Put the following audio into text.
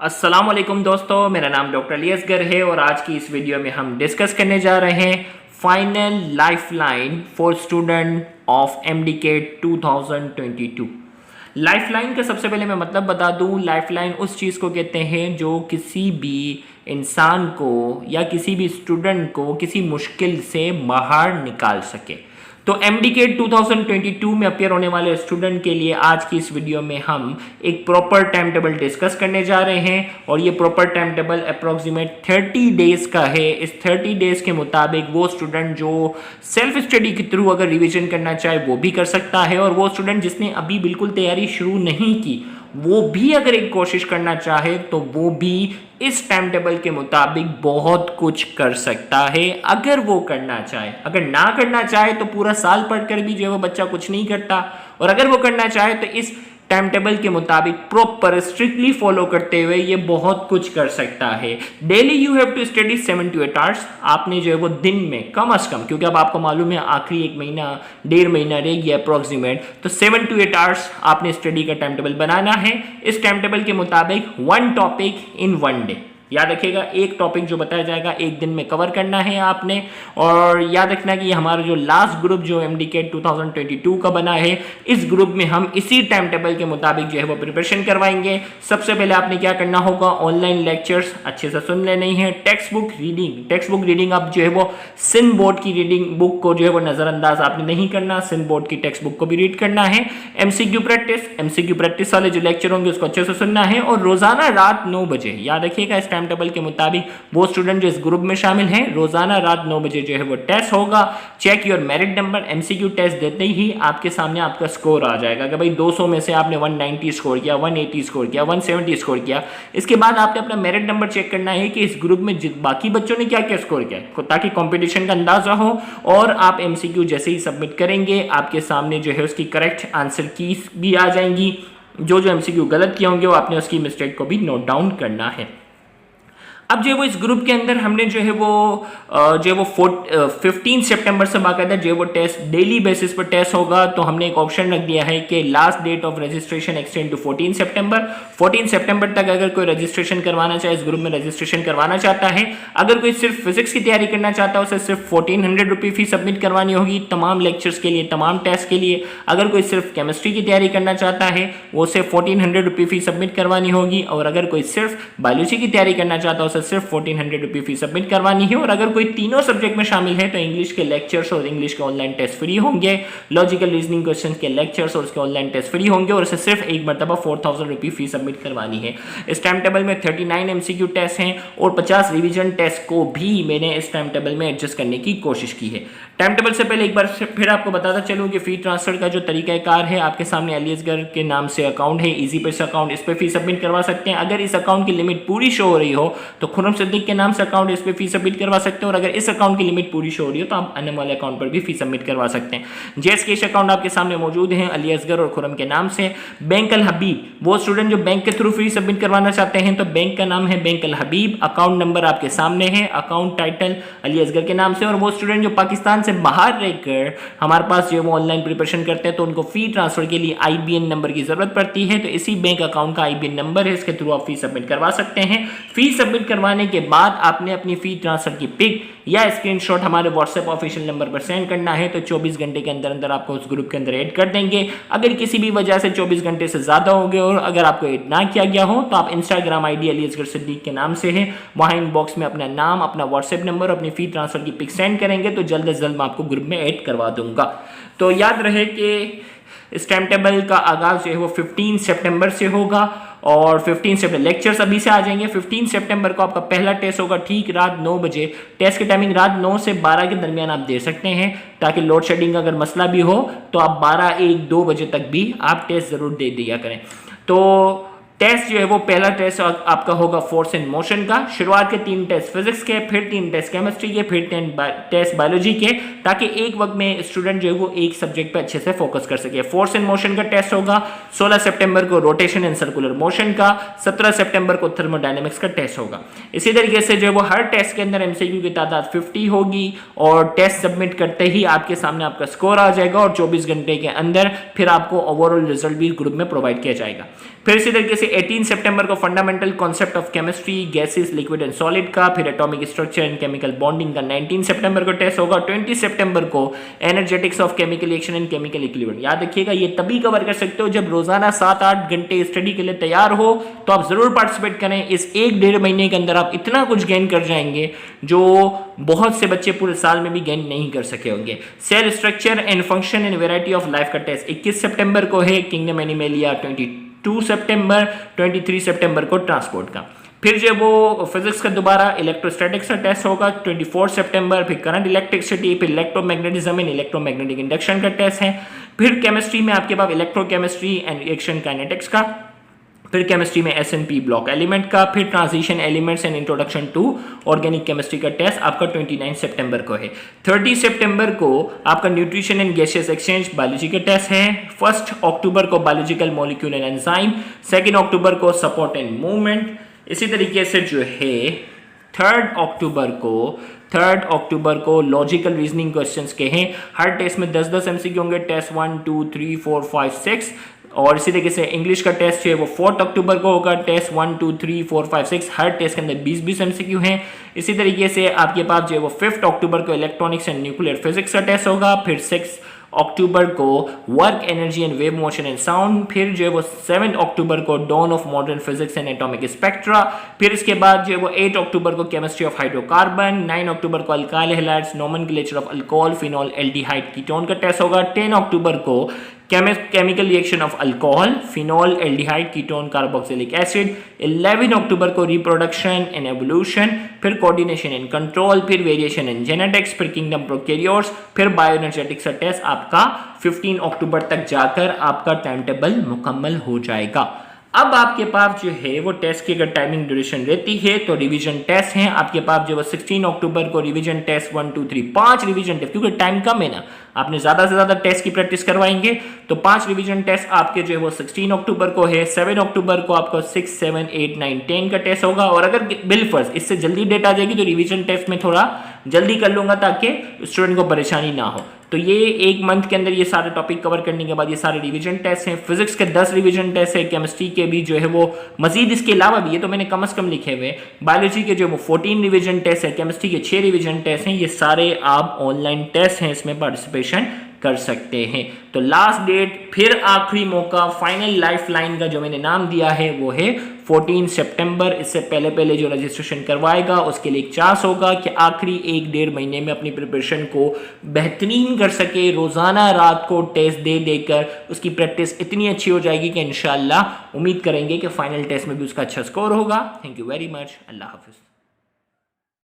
अस्सलाम वालेकुम दोस्तों, मेरा नाम डॉक्टर अली असगर है और आज की इस वीडियो में हम डिस्कस करने जा रहे हैं final lifeline for student of MDK 2022। Lifeline का सबसे पहले मैं मतलब बता दूं, लाइफलाइन उस चीज़ को कहते हैं जो किसी भी इंसान को या किसी भी स्टूडेंट को किसी मुश्किल से बाहर निकाल सके। तो एमडीके 2022 में अपियर होने वाले स्टूडेंट के लिए आज की इस वीडियो में हम एक प्रॉपर टाइम टेबल डिस्कस करने जा रहे हैं और ये proper time table approximate 30 days का है। इस 30 डेज के मुताबिक वो स्टूडेंट जो सेल्फ स्टडी के थ्रू अगर रिवीजन करना चाहे वो भी कर सकता है, और वो स्टूडेंट जिसने अभी बिल्कुल तैयारी शुरू नहीं की वो भी अगर एक कोशिश करना चाहे तो वो भी इस टाइम टेबल के मुताबिक बहुत कुछ कर सकता है अगर वो करना चाहे। अगर ना करना चाहे तो पूरा साल पढ़कर भी जो है वो बच्चा कुछ नहीं करता, और अगर वो करना चाहे तो इस टाइम टेबल के मुताबिक प्रॉपर स्ट्रिक्टली फॉलो करते हुए ये बहुत कुछ कर सकता है। Daily you have to study 7 to 8 hours. आपने जो है वो दिन में कम से कम, क्योंकि अब आपको मालूम है आखिरी एक महीना 1.5 महीना रह गया अप्रोक्सीमेट, तो 7 to 8 आवर्स आपने स्टडी का टाइम टेबल बनाना है। इस टाइम टेबल के मुताबिक 1 टॉपिक इन 1 डे। याद रखिएगा, एक टॉपिक जो बताया जाएगा एक दिन में कवर करना है आपने। और याद रखना कि हमारा जो लास्ट ग्रुप जो एमडीके 2022 का बना है, इस ग्रुप में हम इसी टाइम टेबल के मुताबिक जो है वो प्रिपरेशन करवाएंगे। सबसे पहले आपने क्या करना होगा, ऑनलाइन लेक्चर्स अच्छे से सुन लेने हैं। टेक्स्ट बुक रीडिंग अब जो है वो सिंध बोर्ड की रीडिंग बुक को जो है वो नजरअंदाज आपने नहीं करना, सिंध बोर्ड की टेक्स्ट बुक को भी रीड करना है। एमसीक्यू प्रैक्टिस वाले जो लेक्चर होंगे उसको अच्छे से सुनना है, और रोजाना रात 9 बजे, याद रखिएगा इस टाइम टेबल के मुताबिक वो स्टूडेंट जो इस ग्रुप में शामिल हैं, रोजाना रात 9 बजे जो है वो टेस्ट होगा। Check your merit number. MCQ test देते ही आपके सामने आपका स्कोर आ जाएगा कि भाई 200 में से आपने 190 स्कोर किया, 180 स्कोर किया, 170 स्कोर किया। इसके बाद आपने अपना मेरिट नंबर चेक करना है कि इस ग्रुप में बाकी बच्चों ने क्या क्या स्कोर किया, ताकि कंपटीशन का अंदाजा हो। और आप एमसीक्यू जैसे ही सबमिट करेंगे आपके सामने जो है उसकी करेक्ट आंसर कीज भी आ जाएंगी। जो एमसीक्यू गलत किए होंगे वो आपने उसकी मिस्टेक को भी नोट डाउन करना है। अब जो है वो इस ग्रुप के अंदर हमने जो है वो 15 सितंबर से बाकायदा जो है वो टेस्ट डेली बेसिस पर टेस्ट होगा। तो हमने एक ऑप्शन रख दिया है कि last date of registration extend to 14 सितंबर। 14 सितंबर तक अगर कोई रजिस्ट्रेशन करवाना चाहे, इस ग्रुप में रजिस्ट्रेशन करवाना चाहता है, अगर कोई सिर्फ फिजिक्स की तैयारी करना चाहता है उसे सिर्फ 1400 रुपये फीस सबमिट करवानी होगी तमाम लेक्चर्स के लिए, तमाम टेस्ट के लिए। अगर कोई सिर्फ केमिस्ट्री की तैयारी करना चाहता है वो उसे 1400 रुपये फीस सबमिट करवानी होगी, और अगर कोई सिर्फ बायोलॉजी की तैयारी करना चाहता है उसे सिर्फ 1400 रुपये फीस सबमिट करवानी है। और अगर कोई तीनों सब्जेक्ट में शामिल है तो इंग्लिश के लेक्चर्स और इंग्लिश के ऑनलाइन टेस्ट फ्री होंगे, लॉजिकल रीजनिंग क्वेश्चन के लेक्चर्स और उसके ऑनलाइन टेस्ट फ्री होंगे, और उसे सिर्फ एक मरतबा 4000 रुपये फीस सबमिट करवानी है। इस टाइम टेबल में 39 एमसीक्यू टेस्ट हैं और 50 रिवीजन टेस्ट को भी मैंने इस टाइम टेबल में एडजस्ट करने की कोशिश की है। टाइम टेबल से पहले एक बार फिर आपको बताता चलूँ कि फी ट्रांसफर का जो तरीकाकार है, आपके सामने अली असगर के नाम से अकाउंट है, इजी पैसा अकाउंट, इस पर फी सबमिट करवा सकते हैं। अगर इस अकाउंट की लिमिट पूरी शो हो रही हो तो खुरम सिद्दीक के नाम से अकाउंट, इस पे फी सबमिट करवा सकते हैं, और अगर इस अकाउंट की लिमिट पूरी शो हो रही हो तो आप अन्य वाले अकाउंट पर भी फी सबमिट करवा सकते हैं। जेएस कैश अकाउंट आपके सामने मौजूद हैं अली असगर और खुरम के नाम से। बैंक अल हबीब, वो स्टूडेंट जो बैंक के थ्रू फी सबमिट करवाना चाहते हैं तो बैंक का नाम है बैंक अल हबीब। अकाउंट नंबर आपके सामने है, अकाउंट टाइटल अली असगर के नाम से। और वो स्टूडेंट जो पाकिस्तान से बाहर रहकर हमारे पास जो वो ऑनलाइन प्रिपरेशन करते हैं तो उनको फी ट्रांसफर के लिए आईबीएन नंबर की जरूरत पड़ती है, तो इसी बैंक अकाउंट का आईबीएन नंबर है, इसके थ्रू आप फी सबमिट करवा सकते हैं। फी सबमिट करवाने के बाद आपने अपनी फी ट्रांसफर की पिक या स्क्रीनशॉट हमारे व्हाट्सएप ऑफिशियल नंबर पर सेंड करना है, तो 24 घंटे के अंदर अंदर आपको उस ग्रुप के अंदर ऐड कर देंगे। अगर किसी भी वजह से 24 घंटे से ज्यादा हो गए और अगर आपको ऐड ना किया गया हो तो आप इंस्टाग्राम आईडी अली असगर सिद्दीक के नाम से है, वहां इनबॉक्स में अपना नाम, अपना व्हाट्सएप नंबर, अपनी फी ट्रांसफर की पिक सेंड करेंगे तो जल्द से जल्द मैं आपको ग्रुप में ऐड करवा दूंगा। तो याद रहे कि इस टाइम टेबल का आगाज जो है वो 15 सितंबर से होगा, और 15 सितंबर लेक्चर्स अभी से आ जाएंगे। 15 सितंबर को आपका पहला टेस्ट होगा ठीक रात 9 बजे। टेस्ट की टाइमिंग रात 9 से 12 के दरमियान आप दे सकते हैं, ताकि लोड शेडिंग का अगर मसला भी हो तो आप 12, 1, 2 बजे तक भी आप टेस्ट जरूर दे दिया करें। तो टेस्ट जो है वो पहला टेस्ट आपका होगा फोर्स एंड मोशन का। शुरुआत के 3 टेस्ट फिजिक्स के, फिर 3 टेस्ट केमिस्ट्री के, फिर 3 टेस्ट बायोलॉजी के, ताकि एक वक्त में स्टूडेंट जो है वो एक सब्जेक्ट पे अच्छे से फोकस कर सके। फोर्स एंड मोशन का टेस्ट होगा 16 सितंबर को, रोटेशन एंड सर्कुलर मोशन का 17 सितंबर को, थर्मोडायनेमिक्स का टेस्ट होगा। इसी तरीके से जो है वो हर टेस्ट के अंदर एमसीक्यू की तादाद 50 होगी, और टेस्ट सबमिट करते ही आपके सामने आपका स्कोर आ जाएगा, और 24 घंटे के अंदर फिर आपको ओवरऑल रिजल्ट भी ग्रुप में प्रोवाइड किया जाएगा। फिर इसी तरीके से 18 सितंबर को fundamental concept of chemistry gases liquid and solid का, फिर atomic structure and chemical bonding का 19 सितंबर को टेस्ट होगा। 20 सितंबर को energetics of chemical reaction and chemical equilibrium. याद रखिएगा ये तभी कवर कर सकते हो जब रोजाना 7-8 घंटे स्टडी के लिए तैयार हो, तो आप जरूर पार्टिसिपेट करें। इस 1-1.5 महीने के अंदर आप इतना कुछ गेन कर जाएंगे जो बहुत से बच्चे पूरे साल में भी गेन नहीं कर सके होंगे। Cell structure and function and variety of life का टेस्ट 21 सितंबर को है। किंगडम एनिमेलिया 22 सितंबर, 23 सितंबर को ट्रांसपोर्ट का। फिर जो वो फिजिक्स का दोबारा इलेक्ट्रोस्टैटिक्स का टेस्ट होगा 24 सितंबर, फिर करंट इलेक्ट्रिसिटी, फिर इलेक्ट्रोमैग्नेटिज्म एंड इलेक्ट्रोमैग्नेटिक इंडक्शन का टेस्ट है। फिर केमिस्ट्री में आपके पास इलेक्ट्रोकेमिस्ट्री एंड रिएक्शन काइनेटिक्स का, फिर केमिस्ट्री में एसएनपी ब्लॉक एलिमेंट का, फिर transition elements and introduction to organic chemistry का टेस्ट आपका 29 सितंबर को है। 30 सितंबर को आपका nutrition and gaseous exchange biology का टेस्ट है। 1 अक्टूबर को बायोलॉजिकल मॉलिक्यूल एंड एंजाइम, 2 अक्टूबर को सपोर्ट एंड मूवमेंट। इसी तरीके से जो है 3 अक्टूबर को लॉजिकल रीजनिंग क्वेश्चंस के हैं। हर टेस्ट में 10-10 एमसीक्यू होंगे, टेस्ट 1, 2, 3, 4, 5, 6। और इसी तरीके से इंग्लिश का टेस्ट है वो 4 अक्टूबर को होगा, टेस्ट 1, 2, 3, 4, 5, 6। हर टेस्ट के अंदर 20-20 एमसीक्यू हैं। इसी तरीके से आपके पास जो है वो 5 अक्टूबर को इलेक्ट्रॉनिक्स एंड न्यूक्लियर फिजिक्स का टेस्ट होगा। फिर 6 अक्टूबर को work energy and wave motion and sound. फिर जो है वो 7 अक्टूबर को dawn of modern physics and atomic spectra. फिर इसके बाद जो है वो 8 अक्टूबर को केमिस्ट्री ऑफ हाइड्रोकार्बन। 9 अक्टूबर को alkyl halides, nomenclature of alcohol, phenol, aldehyde, ketone का टेस्ट होगा। 10 अक्टूबर को chemical reaction of alcohol, phenol, aldehyde, ketone, carboxylic acid. 11 अक्टूबर को रिप्रोडक्शन एंड एवोल्यूशन, फिर कोऑर्डिनेशन एंड कंट्रोल, फिर वेरिएशन एंड जेनेटिक्स, फिर किंगडम प्रोकैरियोट्स, फिर bioenergetics का टेस्ट आपका 15 अक्टूबर तक जाकर आपका टाइम टेबल मुकम्मल हो जाएगा। अब आपके पास जो है वो टेस्ट की अगर टाइमिंग ड्यूरेशन रहती है तो रिवीजन टेस्ट हैं आपके पास जो है 16 अक्टूबर को रिवीजन टेस्ट 1, 2, 3, 5 रिवीजन टेस्ट, क्योंकि टाइम कम है ना, आपने ज्यादा से ज्यादा टेस्ट की प्रैक्टिस करवाएंगे तो 5 रिवीजन टेस्ट आपके जो है वो 16 अक्टूबर को है। 7 अक्टूबर को आपको 6, 7, 8, 9, 10 का टेस्ट होगा। और अगर बिलफर्ज इससे जल्दी डेट आ जाएगी तो रिवीजन टेस्ट में थोड़ा जल्दी कर लूंगा ताकि स्टूडेंट को परेशानी ना हो। तो ये 1 मंथ के अंदर ये सारे टॉपिक कवर करने के बाद ये सारे रिवीजन टेस्ट हैं। फिजिक्स के 10 रिवीजन टेस्ट है, केमिस्ट्री के भी जो है वो मजीद इसके अलावा भी, ये तो मैंने कम से कम लिखे हुए। बायोलॉजी के जो वो 14 रिवीजन टेस्ट है, केमिस्ट्री के 6 रिवीजन टेस्ट हैं। ये सारे आप ऑनलाइन टेस्ट हैं, इसमें पार्टिसिपेशन कर सकते हैं। तो लास्ट डेट फिर आखिरी मौका फाइनल लाइफ लाइन का जो मैंने नाम दिया है वो है 14 सितंबर। इससे पहले जो रजिस्ट्रेशन करवाएगा उसके लिए एक चांस होगा कि आखिरी 1-1.5 महीने में अपनी प्रिपरेशन को बेहतरीन कर सके। रोजाना रात को टेस्ट दे देकर उसकी प्रैक्टिस इतनी अच्छी हो जाएगी कि इंशाल्लाह उम्मीद करेंगे कि फाइनल टेस्ट में भी उसका अच्छा स्कोर होगा। Thank you very much. Allah Hafiz.